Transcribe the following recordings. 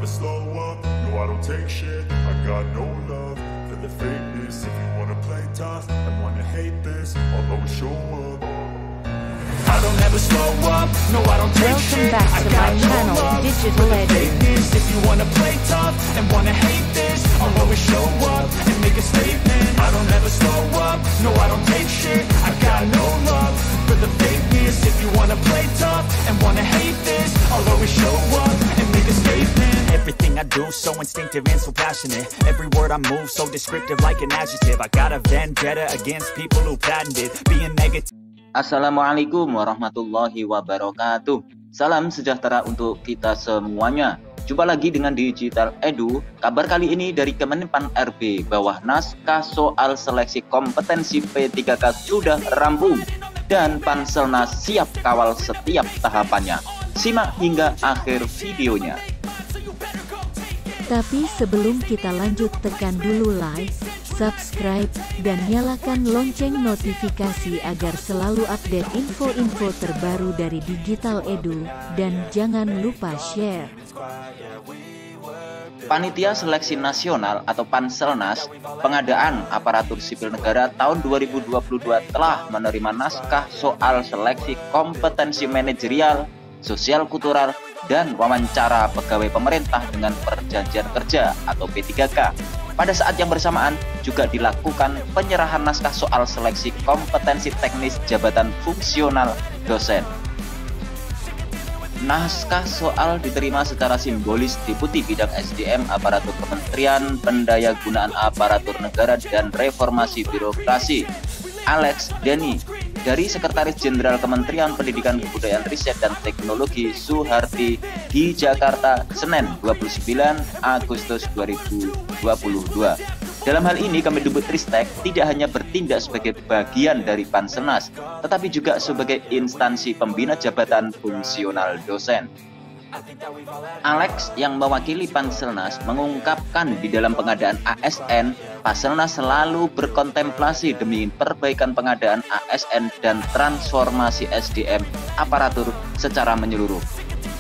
never slow up, no I don't take shit. I got no love for the fakeness. If you wanna play tough and wanna hate this, I'll always show up. I don't ever slow up, no I don't take shit. Welcome back to my channel, Digital Edu. If you wanna play tough and wanna hate this, I'll always show up and make a statement. I don't ever slow up, no I don't take shit. I got no love for the fakeness. If you wanna play tough and wanna hate this, I'll always show up and make a statement. Everything I do so instinctive and so passionate. Every word I move so descriptive like an adjective. I got a vendetta against people who patented being negative. Assalamualaikum warahmatullahi wabarakatuh. Salam sejahtera untuk kita semuanya. Jumpa lagi dengan Digital Edu. Kabar kali ini dari Kemenpan RB bahwa naskah soal seleksi kompetensi P3K sudah rampung dan Panselnas siap kawal setiap tahapannya. Simak hingga akhir videonya. Tapi sebelum kita lanjut, tekan dulu like, subscribe, dan nyalakan lonceng notifikasi agar selalu update info-info terbaru dari Digital Edu, dan jangan lupa share. Panitia Seleksi Nasional atau Panselnas Pengadaan Aparatur Sipil Negara tahun 2022 telah menerima naskah soal seleksi kompetensi manajerial, sosial kultural, dan wawancara pegawai pemerintah dengan perjanjian kerja atau P3K. Pada saat yang bersamaan juga dilakukan penyerahan naskah soal seleksi kompetensi teknis jabatan fungsional dosen. Naskah soal diterima secara simbolis Deputi Bidang SDM Aparatur Kementerian Pendayagunaan Aparatur Negara dan Reformasi Birokrasi Alex Denny dari Sekretaris Jenderal Kementerian Pendidikan Kebudayaan Riset dan Teknologi Suharti di Jakarta, Senin 29 Agustus 2022. Dalam hal ini, Kemendikbudristek tidak hanya bertindak sebagai bagian dari Panselnas, tetapi juga sebagai instansi pembina jabatan fungsional dosen. Alex yang mewakili Panselnas mengungkapkan di dalam pengadaan ASN, Panselnas selalu berkontemplasi demi perbaikan pengadaan ASN dan transformasi SDM aparatur secara menyeluruh.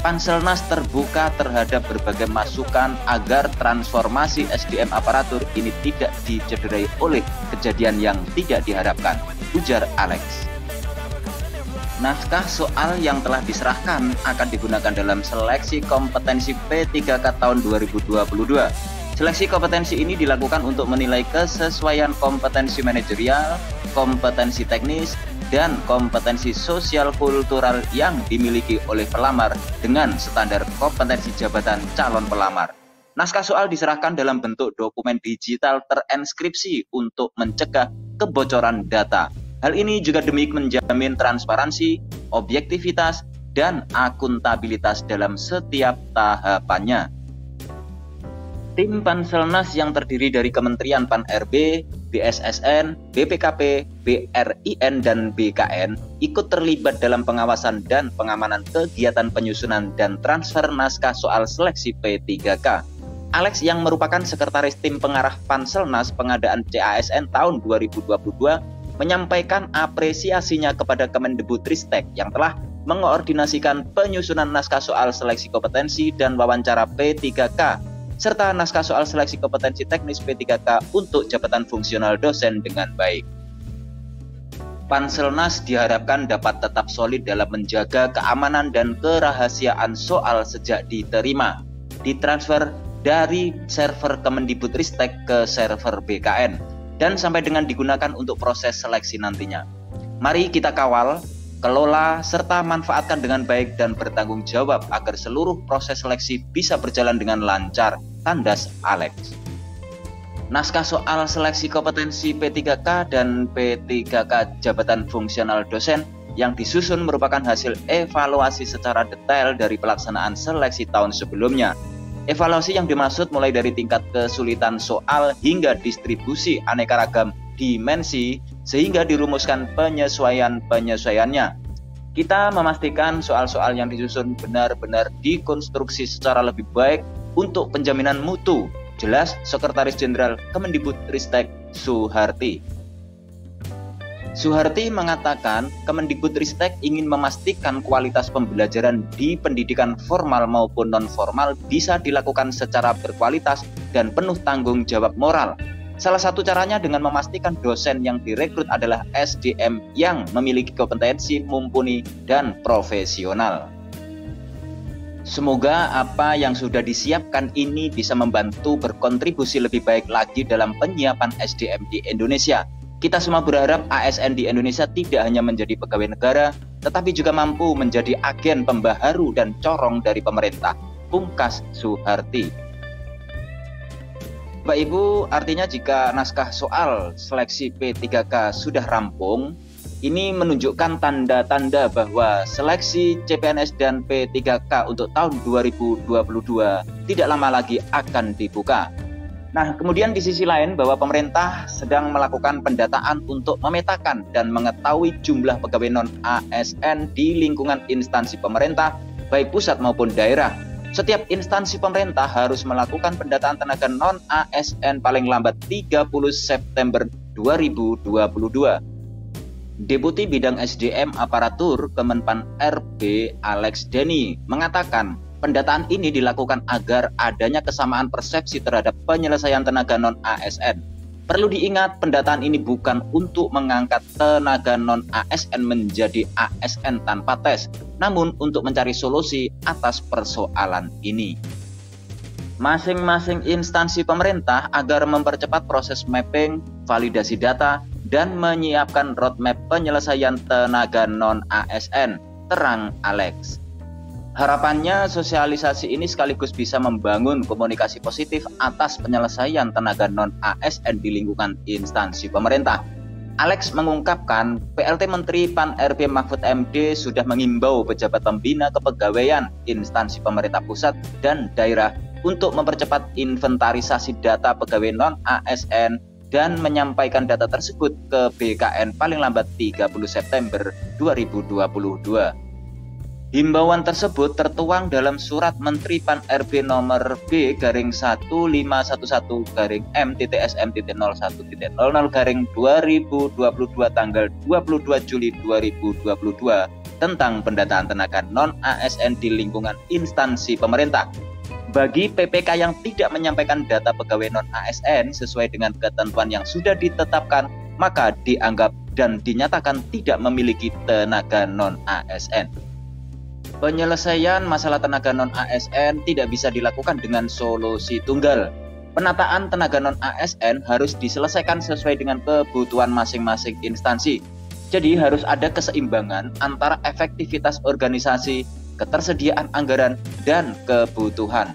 Panselnas terbuka terhadap berbagai masukan agar transformasi SDM aparatur ini tidak dicederai oleh kejadian yang tidak diharapkan, ujar Alex. Naskah soal yang telah diserahkan akan digunakan dalam seleksi kompetensi P3K tahun 2022. Seleksi kompetensi ini dilakukan untuk menilai kesesuaian kompetensi manajerial, kompetensi teknis, dan kompetensi sosial kultural yang dimiliki oleh pelamar dengan standar kompetensi jabatan calon pelamar. Naskah soal diserahkan dalam bentuk dokumen digital terenskripsi untuk mencegah kebocoran data. Hal ini juga demi menjamin transparansi, objektivitas, dan akuntabilitas dalam setiap tahapannya. Tim Panselnas yang terdiri dari Kementerian Pan-RB, BSSN, BPKP, BRIN, dan BKN ikut terlibat dalam pengawasan dan pengamanan kegiatan penyusunan dan transfer naskah soal seleksi P3K. Alex yang merupakan sekretaris tim pengarah Panselnas pengadaan CASN tahun 2022 menyampaikan apresiasinya kepada Kemendikbudristek yang telah mengkoordinasikan penyusunan naskah soal seleksi kompetensi dan wawancara P3K serta naskah soal seleksi kompetensi teknis P3K untuk jabatan fungsional dosen dengan baik. Panselnas diharapkan dapat tetap solid dalam menjaga keamanan dan kerahasiaan soal sejak diterima, ditransfer dari server Kemendikbudristek ke server BKN, dan sampai dengan digunakan untuk proses seleksi nantinya. Mari kita kawal, kelola, serta manfaatkan dengan baik dan bertanggung jawab agar seluruh proses seleksi bisa berjalan dengan lancar, tandas Alex. Naskah soal seleksi kompetensi P3K dan P3K jabatan fungsional dosen yang disusun merupakan hasil evaluasi secara detail dari pelaksanaan seleksi tahun sebelumnya. Evaluasi yang dimaksud mulai dari tingkat kesulitan soal hingga distribusi aneka ragam dimensi sehingga dirumuskan penyesuaiannya. Kita memastikan soal-soal yang disusun benar-benar dikonstruksi secara lebih baik untuk penjaminan mutu, jelas Sekretaris Jenderal Kemendikbudristek Suharti. Suharti mengatakan Kemendikbudristek ingin memastikan kualitas pembelajaran di pendidikan formal maupun non-formal bisa dilakukan secara berkualitas dan penuh tanggung jawab moral. Salah satu caranya dengan memastikan dosen yang direkrut adalah SDM yang memiliki kompetensi, mumpuni, dan profesional. Semoga apa yang sudah disiapkan ini bisa membantu berkontribusi lebih baik lagi dalam penyiapan SDM di Indonesia. Kita semua berharap ASN di Indonesia tidak hanya menjadi pegawai negara, tetapi juga mampu menjadi agen pembaharu dan corong dari pemerintah. Pungkas Suharti. Bapak Ibu, artinya jika naskah soal seleksi P3K sudah rampung, ini menunjukkan tanda-tanda bahwa seleksi CPNS dan P3K untuk tahun 2022 tidak lama lagi akan dibuka. Nah, kemudian di sisi lain bahwa pemerintah sedang melakukan pendataan untuk memetakan dan mengetahui jumlah pegawai non-ASN di lingkungan instansi pemerintah, baik pusat maupun daerah. Setiap instansi pemerintah harus melakukan pendataan tenaga non-ASN paling lambat 30 September 2022. Deputi Bidang SDM Aparatur Kemenpan RB Alex Denny mengatakan, pendataan ini dilakukan agar adanya kesamaan persepsi terhadap penyelesaian tenaga non-ASN. Perlu diingat, pendataan ini bukan untuk mengangkat tenaga non-ASN menjadi ASN tanpa tes, namun untuk mencari solusi atas persoalan ini. Masing-masing instansi pemerintah agar mempercepat proses mapping, validasi data, dan menyiapkan roadmap penyelesaian tenaga non-ASN, terang Alex. Harapannya sosialisasi ini sekaligus bisa membangun komunikasi positif atas penyelesaian tenaga non-ASN di lingkungan instansi pemerintah. Alex mengungkapkan PLT Menteri Pan-RB Mahfud MD sudah mengimbau pejabat pembina kepegawaian instansi pemerintah pusat dan daerah untuk mempercepat inventarisasi data pegawai non-ASN dan menyampaikan data tersebut ke BKN paling lambat 30 September 2022. Himbauan tersebut tertuang dalam surat Menteri Pan-RB nomor B/M.TTSM.01.001.00/2022 tanggal 22 Juli 2022 tentang pendataan tenaga non-ASN di lingkungan instansi pemerintah. Bagi PPK yang tidak menyampaikan data pegawai non-ASN sesuai dengan ketentuan yang sudah ditetapkan, maka dianggap dan dinyatakan tidak memiliki tenaga non-ASN. Penyelesaian masalah tenaga non-ASN tidak bisa dilakukan dengan solusi tunggal. Penataan tenaga non-ASN harus diselesaikan sesuai dengan kebutuhan masing-masing instansi. Jadi harus ada keseimbangan antara efektivitas organisasi, ketersediaan anggaran, dan kebutuhan.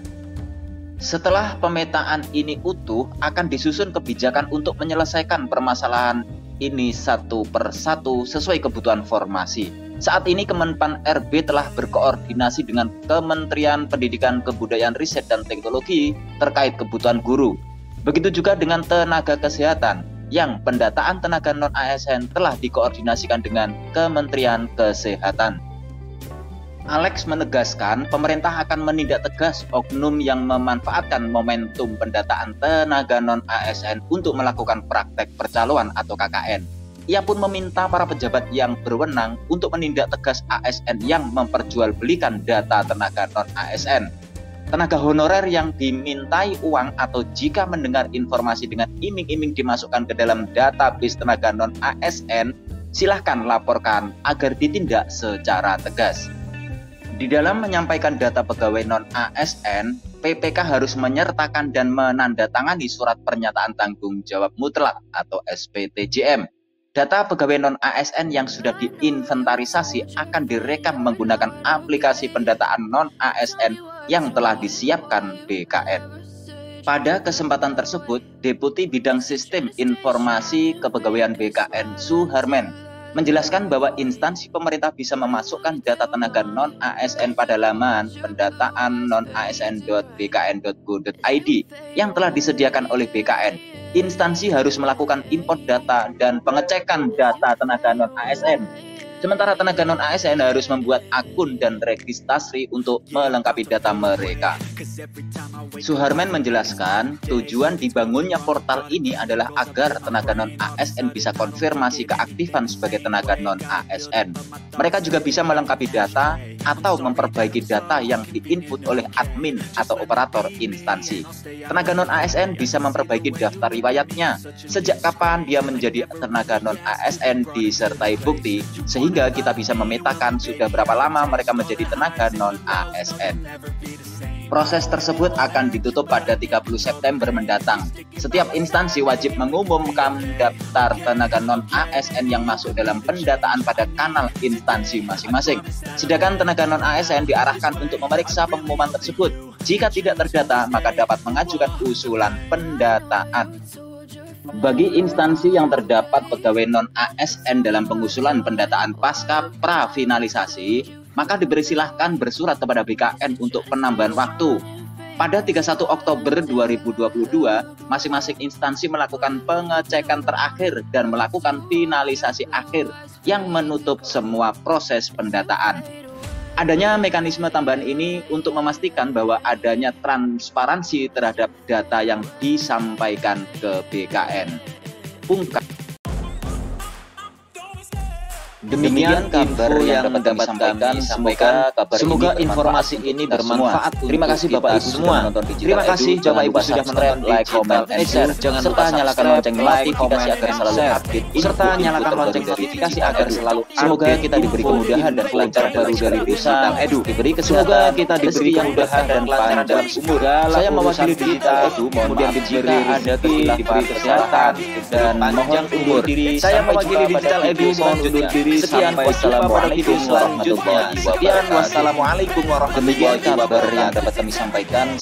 Setelah pemetaan ini utuh, akan disusun kebijakan untuk menyelesaikan permasalahan ini satu persatu sesuai kebutuhan formasi. Saat ini Kemenpan RB telah berkoordinasi dengan Kementerian Pendidikan, Kebudayaan, Riset, dan Teknologi terkait kebutuhan guru. Begitu juga dengan tenaga kesehatan, yang pendataan tenaga non-ASN telah dikoordinasikan dengan Kementerian Kesehatan. Alex menegaskan pemerintah akan menindak tegas oknum yang memanfaatkan momentum pendataan tenaga non-ASN untuk melakukan praktek percaloan atau KKN. Ia pun meminta para pejabat yang berwenang untuk menindak tegas ASN yang memperjualbelikan data tenaga non-ASN. Tenaga honorer yang dimintai uang atau jika mendengar informasi dengan iming-iming dimasukkan ke dalam database tenaga non-ASN, silahkan laporkan agar ditindak secara tegas. Di dalam menyampaikan data pegawai non-ASN, PPK harus menyertakan dan menandatangani surat pernyataan tanggung jawab mutlak atau SPTJM. Data pegawai non-ASN yang sudah diinventarisasi akan direkam menggunakan aplikasi pendataan non-ASN yang telah disiapkan BKN. Pada kesempatan tersebut, Deputi Bidang Sistem Informasi Kepegawaian BKN Suharmen menjelaskan bahwa instansi pemerintah bisa memasukkan data tenaga non-ASN pada laman pendataan non-asn.bkn.go.id yang telah disediakan oleh BKN. Instansi harus melakukan import data dan pengecekan data tenaga non-ASN. Sementara tenaga non-ASN harus membuat akun dan registrasi untuk melengkapi data mereka. Suharman menjelaskan, tujuan dibangunnya portal ini adalah agar tenaga non-ASN bisa konfirmasi keaktifan sebagai tenaga non-ASN. Mereka juga bisa melengkapi data atau memperbaiki data yang diinput oleh admin atau operator instansi. Tenaga non-ASN bisa memperbaiki daftar riwayatnya, sejak kapan dia menjadi tenaga non-ASN disertai bukti, sehingga kita bisa memetakan sudah berapa lama mereka menjadi tenaga non-ASN. Proses tersebut akan ditutup pada 30 September mendatang. Setiap instansi wajib mengumumkan daftar tenaga non-ASN yang masuk dalam pendataan pada kanal instansi masing-masing. Sedangkan tenaga non-ASN diarahkan untuk memeriksa pengumuman tersebut. Jika tidak terdata, maka dapat mengajukan usulan pendataan. Bagi instansi yang terdapat pegawai non-ASN dalam pengusulan pendataan pasca prafinalisasi, maka diberi silahkan bersurat kepada BKN untuk penambahan waktu. Pada 31 Oktober 2022, masing-masing instansi melakukan pengecekan terakhir dan melakukan finalisasi akhir yang menutup semua proses pendataan. Adanya mekanisme tambahan ini untuk memastikan bahwa adanya transparansi terhadap data yang disampaikan ke BKN. Ungkap. Demikian kabar yang dapat kami sampaikan. Semoga informasi ini bermanfaat. Terima kasih Bapak Ibu semua. Terima kasih Bapak Ibu sudah menonton, like, comment, and share. Serta nyalakan lonceng notifikasi agar selalu update. Serta nyalakan lonceng notifikasi agar selalu update. Semoga kita diberi kemudahan dan kelancaran baru dari Digital Edu. Diberi semoga kita diberi kemudahan dan kelancaran dalam umur. Saya mewakili Digital Edu. Kemudian jika ada diberi kesehatan dan mohon undur diri. Saya mewakili Digital Edu. Mohon undur diri. Sekian, wassalamualaikum warahmatullahi wabarakatuh. Sekian, wassalamualaikum warahmatullahi wabarakatuh. Demikian kabar yang dapat kami sampaikan.